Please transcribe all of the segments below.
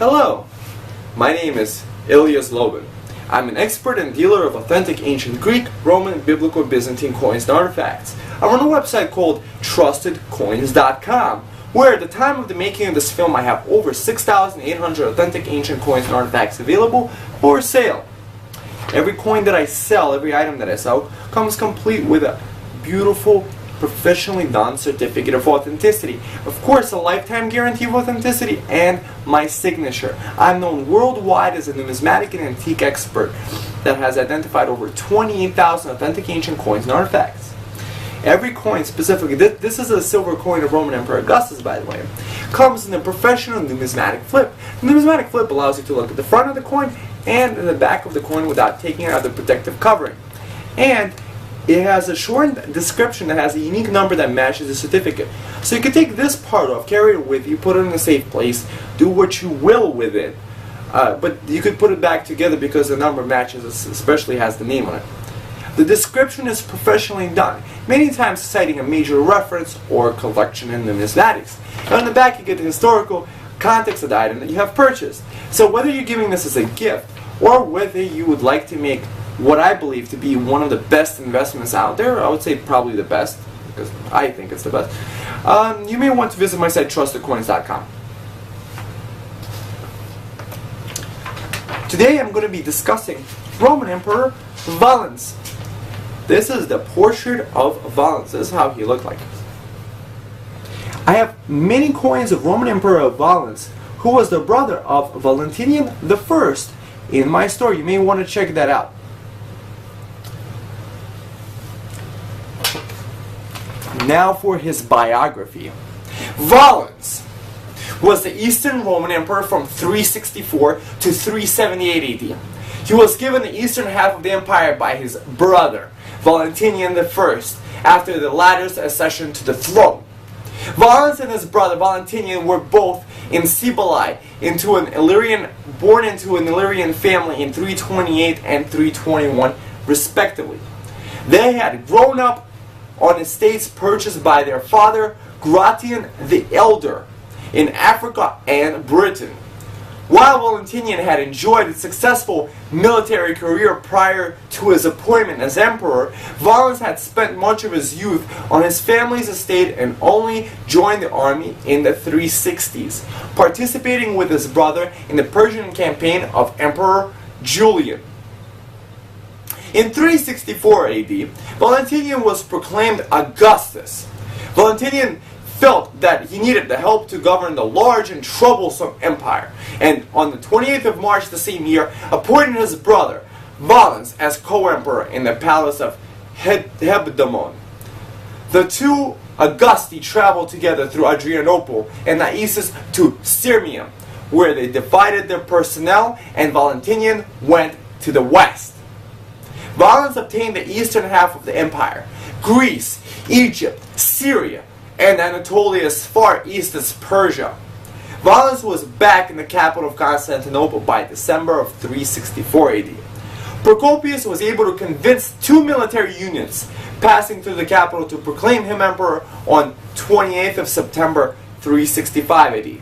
Hello, my name is Lydia. I'm an expert and dealer of authentic ancient Greek, Roman, Biblical, Byzantine coins and artifacts. I run a website called trustedcoins.com, where at the time of the making of this film I have over 6,800 authentic ancient coins and artifacts available for sale. Every coin that I sell, every item that I sell, comes complete with a beautiful, professionally done certificate of authenticity. Of course, a lifetime guarantee of authenticity and my signature. I'm known worldwide as a numismatic and antique expert that has identified over 28,000 authentic ancient coins and artifacts. Every coin specifically, this is a silver coin of Roman Emperor Augustus, by the way, comes in a professional numismatic flip. The numismatic flip allows you to look at the front of the coin and the back of the coin without taking out the protective covering. And it has a short description that has a unique number that matches the certificate. So you can take this part off, carry it with you, put it in a safe place, do what you will with it. But you could put it back together because the number matches, especially has the name on it. The description is professionally done, many times citing a major reference or collection in numismatics. And on the back you get the historical context of the item that you have purchased. So whether you're giving this as a gift or whether you would like to make what I believe to be one of the best investments out there, I would say probably the best, because I think it's the best, you may want to visit my site, trustedcoins.com. Today I'm going to be discussing Roman Emperor Valens. This is the portrait of Valens. This is how he looked like. I have many coins of Roman Emperor Valens, who was the brother of Valentinian I, in my store. You may want to check that out. Now for his biography. Valens was the Eastern Roman Emperor from 364 to 378 AD. He was given the eastern half of the empire by his brother, Valentinian I, after the latter's accession to the throne. Valens and his brother Valentinian were both in Cybele, born into an Illyrian family in 328 and 321 respectively. They had grown up on estates purchased by their father Gratian the Elder in Africa and Britain. While Valentinian had enjoyed a successful military career prior to his appointment as emperor, Valens had spent much of his youth on his family's estate and only joined the army in the 360s, participating with his brother in the Persian campaign of Emperor Julian. In 364 AD, Valentinian was proclaimed Augustus. Valentinian felt that he needed the help to govern the large and troublesome empire, and on the 28th of March the same year, appointed his brother Valens as co-emperor in the palace of Hebdomon. The two Augusti traveled together through Adrianople and Naissus to Sirmium, where they divided their personnel, and Valentinian went to the west. Valens obtained the eastern half of the empire, Greece, Egypt, Syria, and Anatolia as far east as Persia. Valens was back in the capital of Constantinople by December of 364 AD. Procopius was able to convince two military units passing through the capital to proclaim him emperor on 28th of September 365 AD.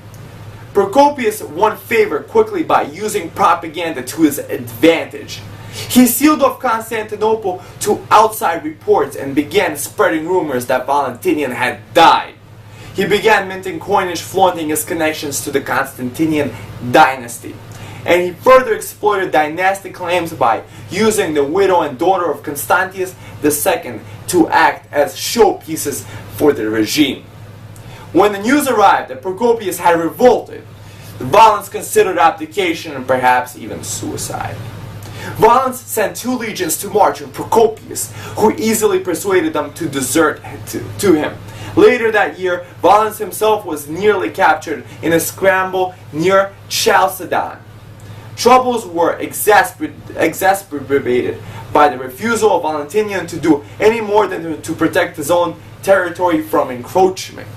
Procopius won favor quickly by using propaganda to his advantage. He sealed off Constantinople to outside reports and began spreading rumors that Valentinian had died. He began minting coinage flaunting his connections to the Constantinian dynasty. And he further exploited dynastic claims by using the widow and daughter of Constantius II to act as showpieces for the regime. When the news arrived that Procopius had revolted, Valens considered abdication and perhaps even suicide. Valens sent two legions to march on Procopius, who easily persuaded them to desert to him. Later that year, Valens himself was nearly captured in a scramble near Chalcedon. Troubles were exacerbated by the refusal of Valentinian to do any more than to protect his own territory from encroachment.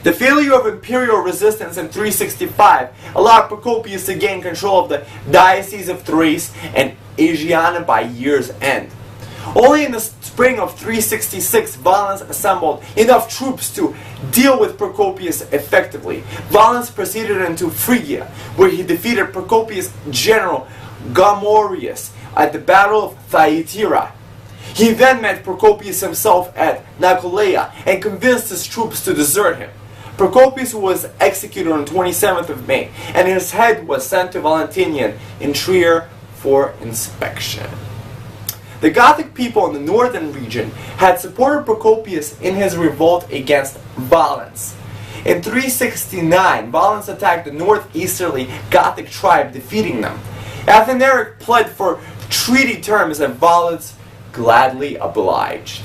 The failure of imperial resistance in 365 allowed Procopius to gain control of the Diocese of Thrace and Asia by year's end. Only in the spring of 366, Valens assembled enough troops to deal with Procopius effectively. Valens proceeded into Phrygia, where he defeated Procopius' general Gomorius at the Battle of Thyatira. He then met Procopius himself at Nicolea and convinced his troops to desert him. Procopius was executed on 27th of May, and his head was sent to Valentinian in Trier for inspection. The Gothic people in the northern region had supported Procopius in his revolt against Valens. In 369, Valens attacked the northeasterly Gothic tribe, defeating them. Atheneric pled for treaty terms, and Valens gladly obliged.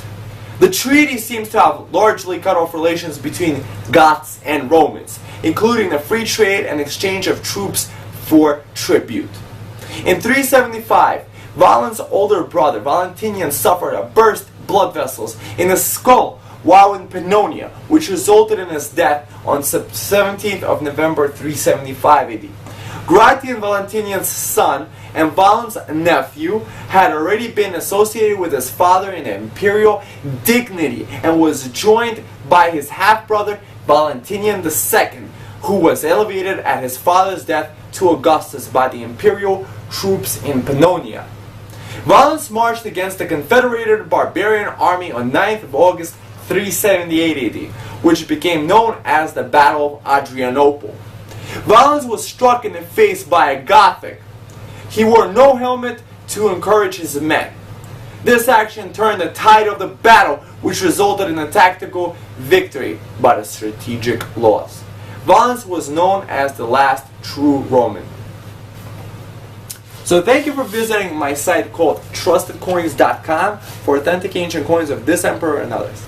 The treaty seems to have largely cut off relations between Goths and Romans, including the free trade and exchange of troops for tribute. In 375, Valens' older brother Valentinian suffered a burst blood vessels in his skull while in Pannonia, which resulted in his death on 17th of November 375 AD. Gratian, Valentinian's son and Valens' nephew, had already been associated with his father in imperial dignity and was joined by his half-brother Valentinian II, who was elevated at his father's death to Augustus by the imperial troops in Pannonia. Valens marched against the confederated barbarian army on 9th of August 378 AD, which became known as the Battle of Adrianople. Valens was struck in the face by a Gothic. He wore no helmet to encourage his men. This action turned the tide of the battle, which resulted in a tactical victory but a strategic loss. Valens was known as the last true Roman. So thank you for visiting my site called trustedcoins.com for authentic ancient coins of this emperor and others.